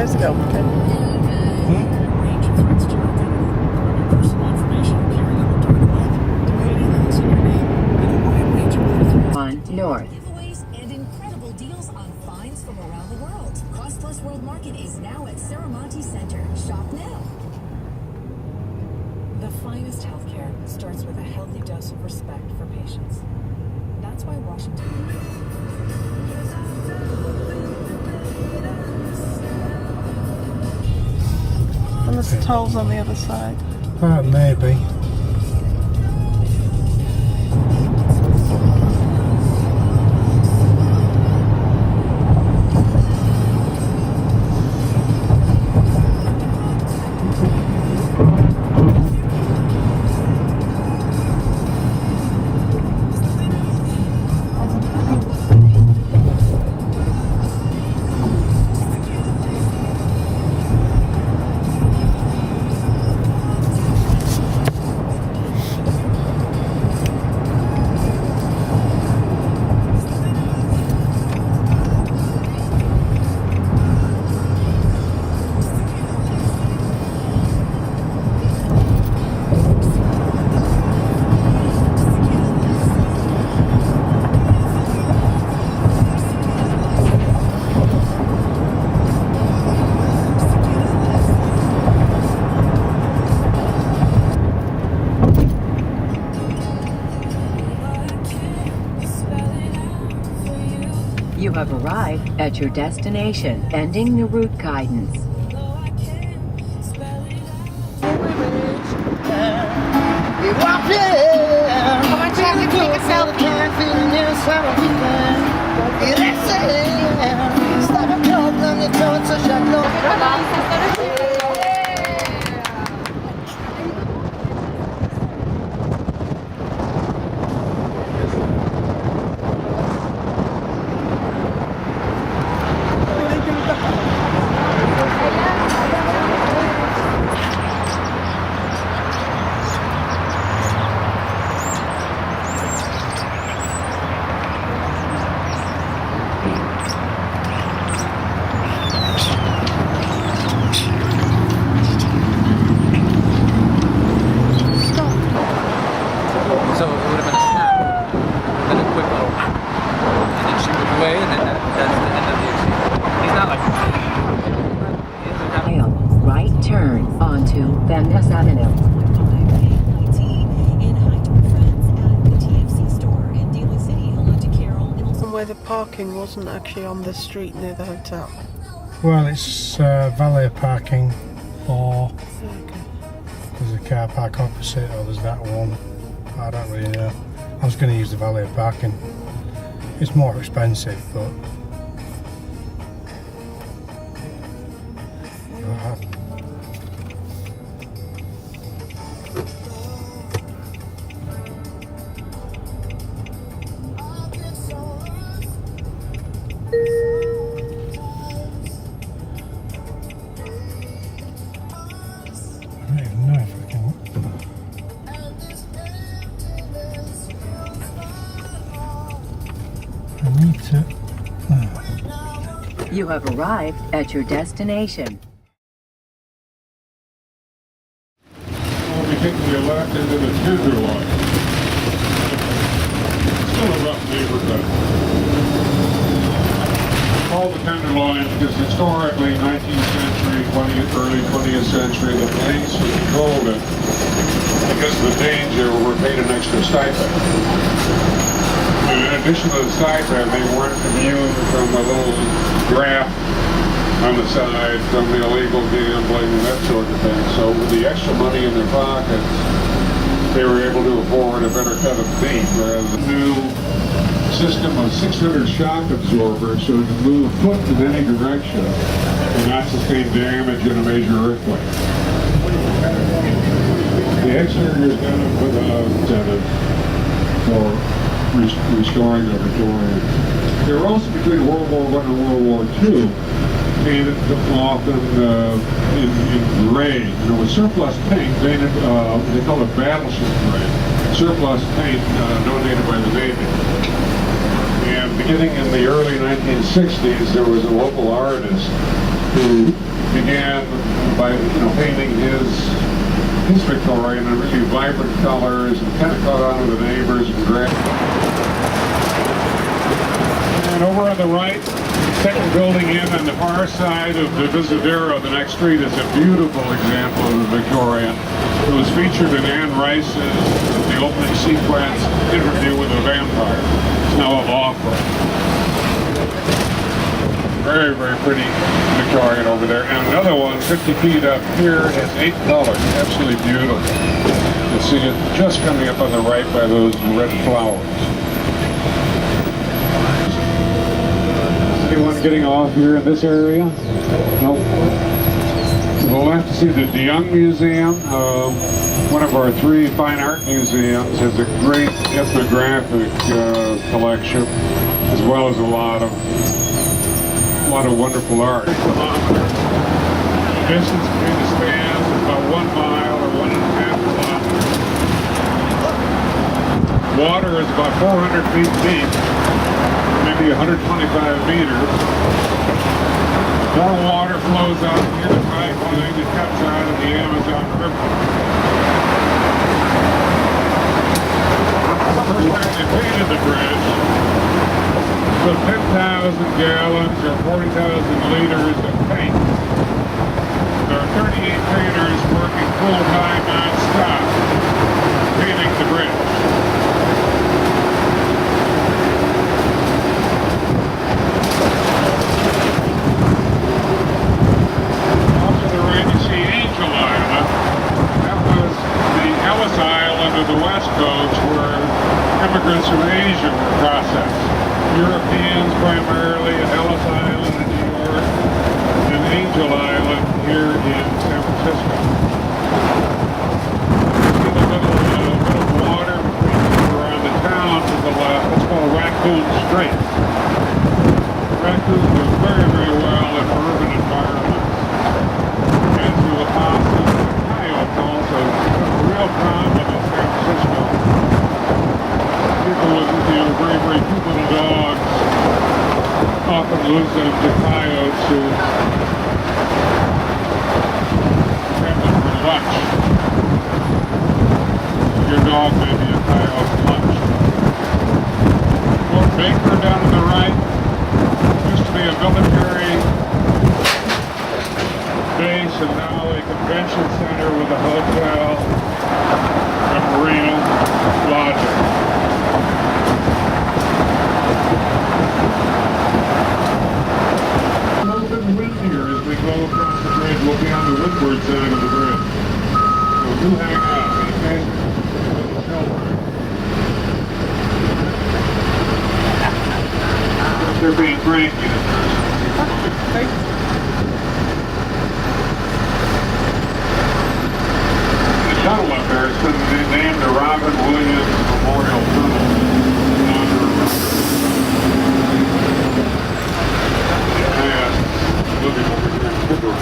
years ago. Okay. On north. Giveaways and incredible deals on finds from around the world. Cost Plus World Market is now at Serramonte Center. Shop now. The finest healthcare starts with a healthy dose of respect for patients. That's why Washington. And there's tolls on the other side. Maybe. You have arrived at your destination, ending the route guidance. Come on, Chad, take a selfie. So it would have been a snap, then a quick little, and then she moved away, and then that's the end of the exchange. He's not like, Right turn onto Van Ness Avenue. In Hightower Friends at the TFC store in Daly City. Hello to Carol. And where the parking wasn't actually on the street near the hotel. Well, it's valet parking, or Okay. there's a car park opposite, or there's that one. I don't really know. I was going to use the valet parking. It's more expensive, but I don't even know if I can. I need to. You have arrived at your destination. We'll be taking the left into the Tenderloin. Still a rough neighborhood. Called the Tenderloin because historically, 19th century, 20th, early 20th century, the police who controlled it, because of the danger, were paid an extra stipend. And in addition to the stipend, they weren't immune from a little draft on the side from the illegal gambling and that sort of thing. So with the extra money in their pockets, they were able to afford a better cut of meat rather than the new system of 600 shock absorbers so it can move a foot in any direction and not sustain damage in a major earthquake. The exterior is done with incentive for restoring the Victorian. There were also between World War I and World War II, painted often in gray. There was surplus paint painted, they call it battleship gray. Surplus paint donated by the Navy. And beginning in the early 1960s, there was a local artist who began by painting his Victorian in really vibrant colors and kind of caught on with the neighbors and great. And over on the right, second building in on the far side of the Visadero, the next street, is a beautiful example of the Victorian. It was featured in Anne Rice's the opening sequence Interview with a Vampire. It's now a law firm. Very, very pretty Victorian over there. And another one, 50 feet up here, has 8 colors. Absolutely beautiful. You see it just coming up on the right by those red flowers. Anyone getting off here in this area? Nope. We'll have to see the De Young Museum. One of our 3 fine art museums has a great ethnographic collection, as well as a lot of wonderful art. The distance between the stands is about 1 mile or 1.5 kilometers. Water is about 400 feet deep, maybe 125 meters. More water flows out here to pipeline that comes out of the Amazon River. The first time they painted the bridge, so 10,000 gallons or 40,000 liters of paint. There are 38 painters working full-time non-stop painting the bridge. Off to the right you see Angel Island. That was the Ellis Island of the West Coast where immigrants from Asia were processed. Europeans primarily at Ellis Island in New York and Angel Island here in San Francisco. See the little bit of water around the town to the left. That's called Raccoon Strait. Raccoons do very, very well in urban environments. And to the possum and coyotes also, a real problem in San Francisco. People with very, very cute little dogs often lose them to coyotes who have them for lunch. Your dog may be a coyote's lunch. Fort Baker down to the right used to be a military base and now a convention center with a hotel and marina lodging. Windier as we go across the bridge. We'll be on the windward side of the bridge. So do hang out, okay? They're being cranky. The shuttle up there has been named the Robin Williams Memorial Tunnel. Looking over here in Woodward.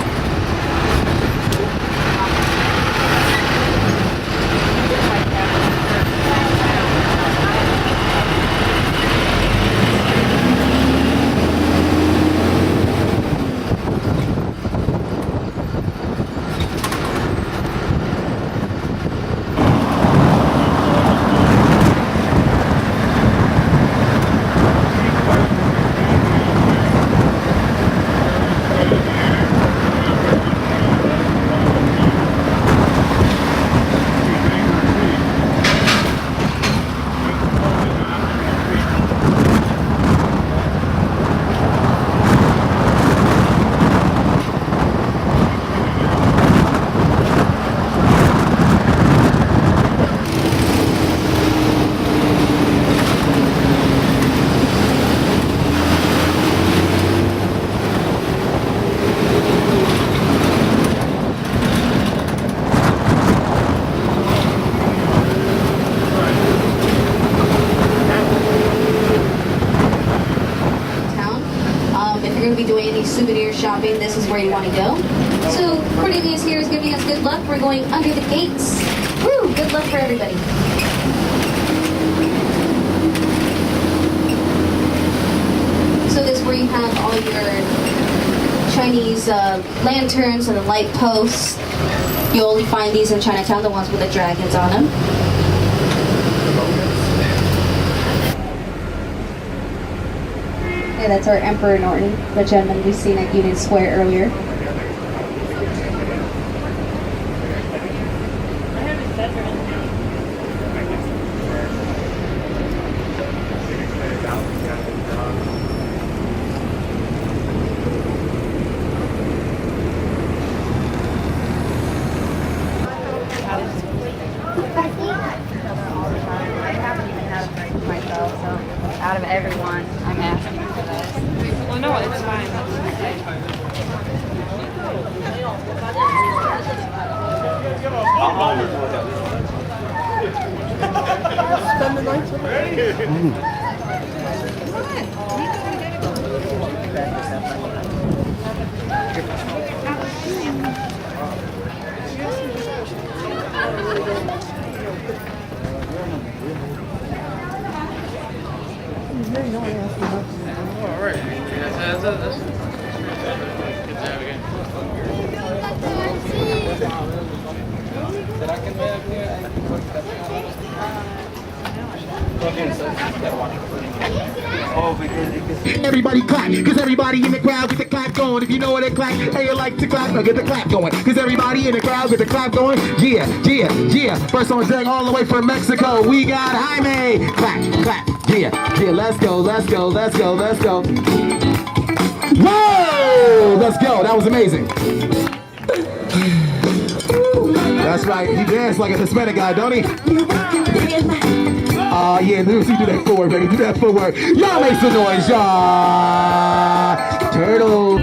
Souvenir shopping, this is where you want to go. So Cornelius here is giving us good luck. We're going under the gates. Woo! Good luck for everybody. find these lanterns and the light posts. You only find these in Chinatown, the ones with the dragons on them. Yeah, that's our Emperor Norton, the gentleman we've seen at Union Square earlier. Out of everyone, I'm asking for this. Well, no, it's fine. All right. That's good job again. Everybody clap, cause everybody in the crowd get the clap going. If you know what they clap, hey, you like to clap, now get the clap going. Cause everybody in the crowd get the clap going. Yeah, yeah, yeah. First on deck all the way from Mexico, we got Jaime. Clap, clap, yeah, yeah, let's go, let's go, let's go, let's go. Whoa! Let's go, that was amazing. That's right, he danced like a Hispanic guy, don't he? Yeah, do that footwork, baby, do that footwork. Y'all make some noise, y'all. Turtle.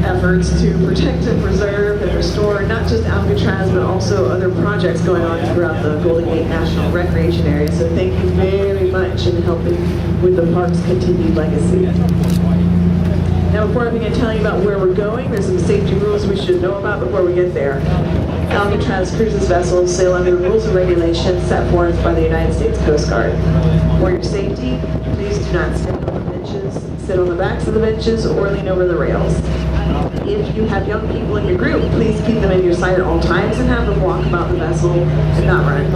Efforts to protect and preserve and restore not just Alcatraz but also other projects going on throughout the Golden Gate National Recreation Area. So thank you very much in helping with the park's continued legacy. Now before I begin telling you about where we're going, there's some safety rules we should know about before we get there. Alcatraz Cruises vessels sail under the rules and regulations set forth by the United States Coast Guard. For your safety, please do not stand on the benches, sit on the backs of the benches, or lean over the rails. If you have young people in your group, please keep them in your sight at all times and have them walk about the vessel and not run.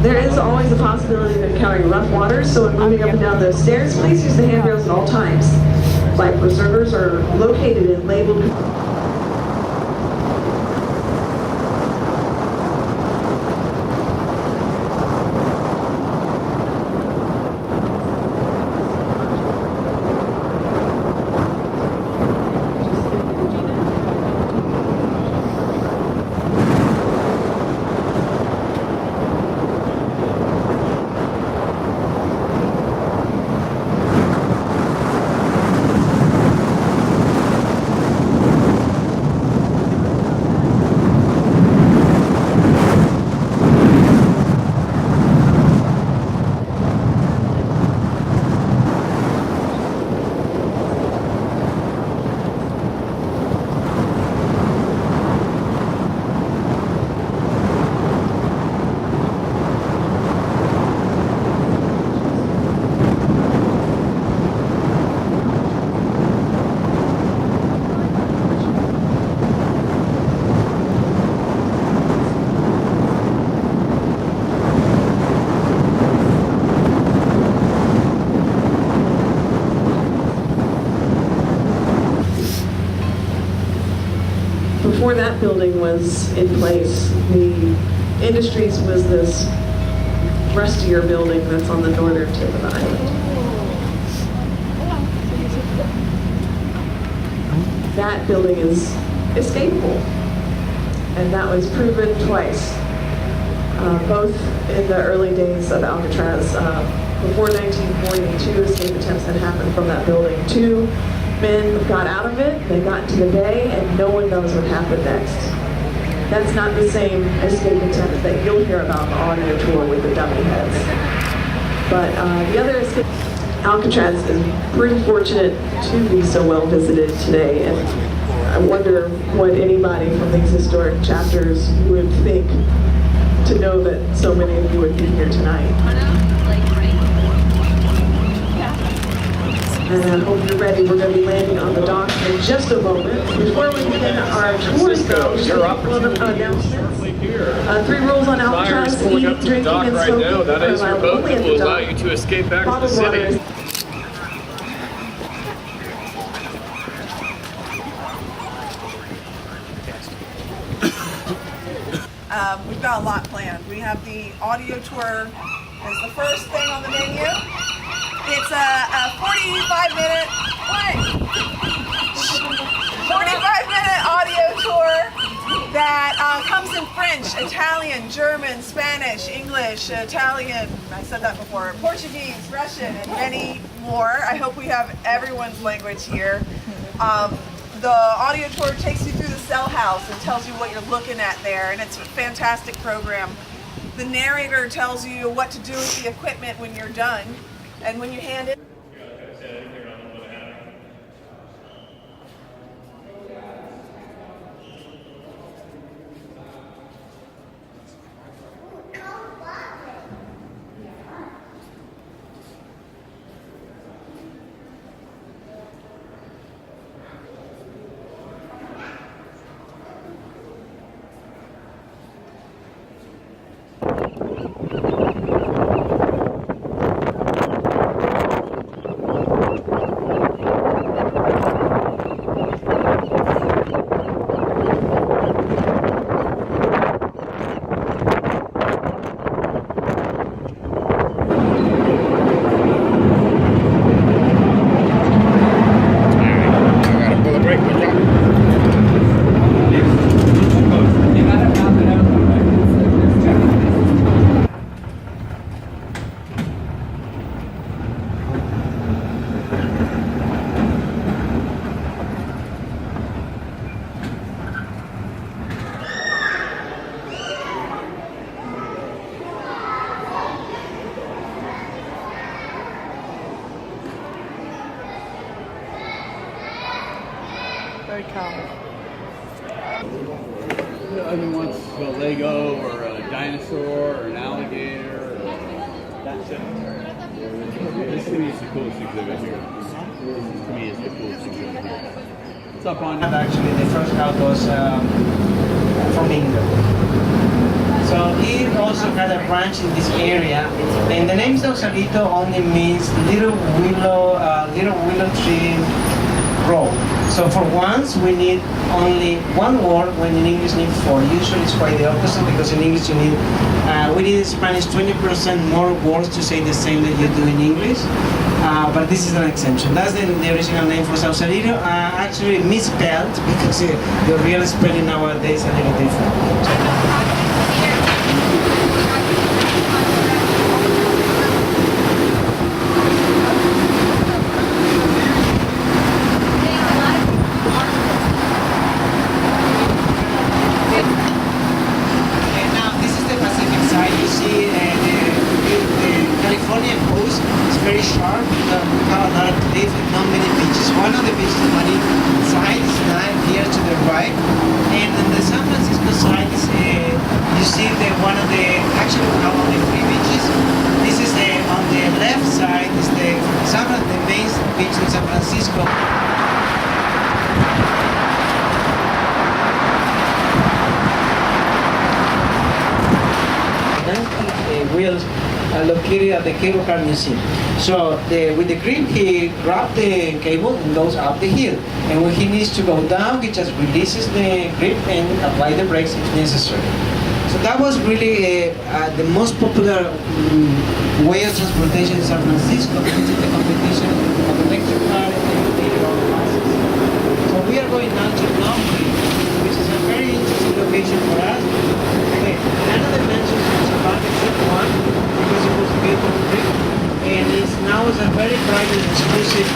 There is always a possibility of encountering rough waters, so when moving up and down those stairs, please use the handrails at all times. Life preservers are located in labeled before that building was in place, the Industries was this rustier building that's on the northern tip of the island. That building is escapable, and that was proven twice, both in the early days of Alcatraz. Before 1942, escape attempts had happened from that building. 2 men got out of it, they got to the bay, and no one knows what happened next. That's not the same escape attempt that you'll hear about on your tour with the dummy heads. But the other escape, Alcatraz is pretty fortunate to be so well visited today, and I wonder what anybody from these historic chapters would think to know that so many of you would be here tonight. And I hope you're ready. We're going to be landing on the dock in just a moment. Before we begin our tours, though, just a couple of announcements. 3 rules on Alcatraz: eating, drinking, and smoking. That is your boat that will allow you to escape back to the city. We've got a lot planned. We have the audio tour as the first thing on the menu. It's a 45-minute audio tour that comes in French, Italian, German, Spanish, English, Italian, I said that before, Portuguese, Russian, and many more. I hope we have everyone's language here. The audio tour takes you through the cell house and tells you what you're looking at there, and it's a fantastic program. The narrator tells you what to do with the equipment when you're done, and when you hand it. Very calm. Who wants a Lego or a dinosaur or an alligator? That's it. This to me is the coolest exhibit here. This to me is the coolest exhibit here. What's up on? Actually, the first house was from England. So it also had a branch in this area, and the name Sausalito only means little willow tree row. So for once we need only one word when in English need 4. Usually it's quite the opposite, because in English you need, we need in Spanish 20% more words to say the same that you do in English. But this is an exception. That's the original name for Sausalito. Actually misspelled, because the real spelling nowadays is a little different. Very sharp, we have a lot of cliffs and not many beaches. One of the beaches on the side is here to the right, and on the San Francisco side is you see one of the only 3 beaches. This is on the left side is the main beach in San Francisco. Wheels are located located at the Cable Car Museum. So with the grip, he grabs the cable and goes up the hill. And when he needs to go down, he just releases the grip and apply the brakes if necessary. So that was really the most popular way of transportation in San Francisco. This is the competition of electric car and the buses. So we are going now to Longview, which is a very interesting location for us. Okay, none of the mentions was about except one, because it was built on brick, and it's now is a very private, exclusive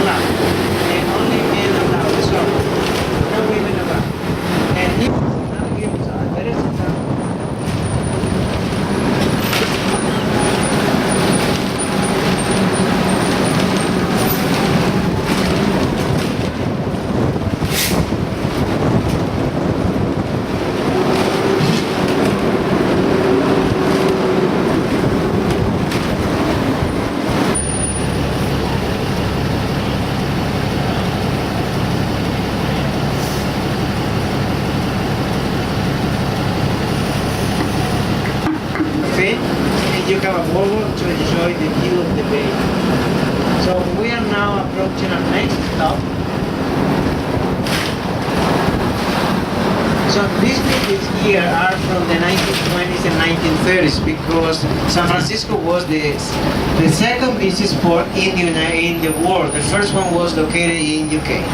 club, and only men allowed, so no women allowed. And here, there is a and you have a boardwalk to enjoy the view of the bay. So we are now approaching our next stop. So these buildings here are from the 1920s and 1930s because San Francisco was the second business port in the world. The first one was located in UK.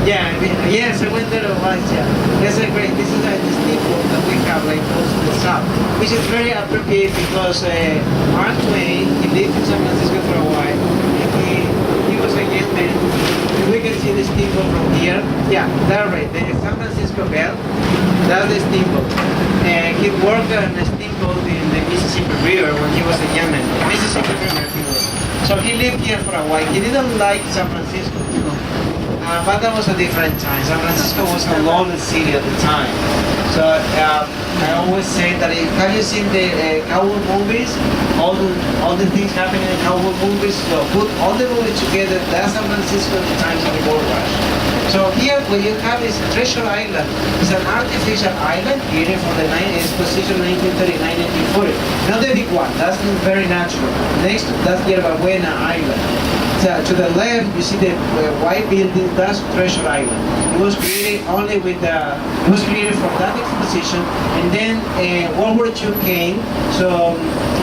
Yeah, yes, I went there once, yeah. That's a great, this is a steamboat that we have like close to the south, which is very appropriate because Mark Twain, he lived in San Francisco for a while, and he was a young man. We can see the steamboat from here. Yeah, that right, the San Francisco Belle, that's the steamboat. He worked on a steamboat in the Mississippi River when he was a young man. The Mississippi River he was. So he lived here for a while. He didn't like San Francisco, you know. But that was a different time. San Francisco was a lawless city at the time. So I always say that have you seen the cowboy movies? All the things happening in cowboy movies. So put all the movies together. That's San Francisco at the times of the gold rush. So here what you have is Treasure Island. It's an artificial island created for the exposition 1939-1940. Not the big one. That's very natural. Next, that's Yerba Buena Island. To the left, you see the white building. That's Treasure Island. It was created only with it was created for that exposition, and then World War II came, so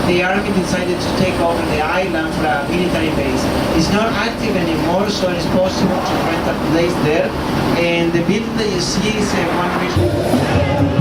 the army decided to take over the island for a military base. It's not active anymore, so it's possible to rent a place there. And the building that you see is one region.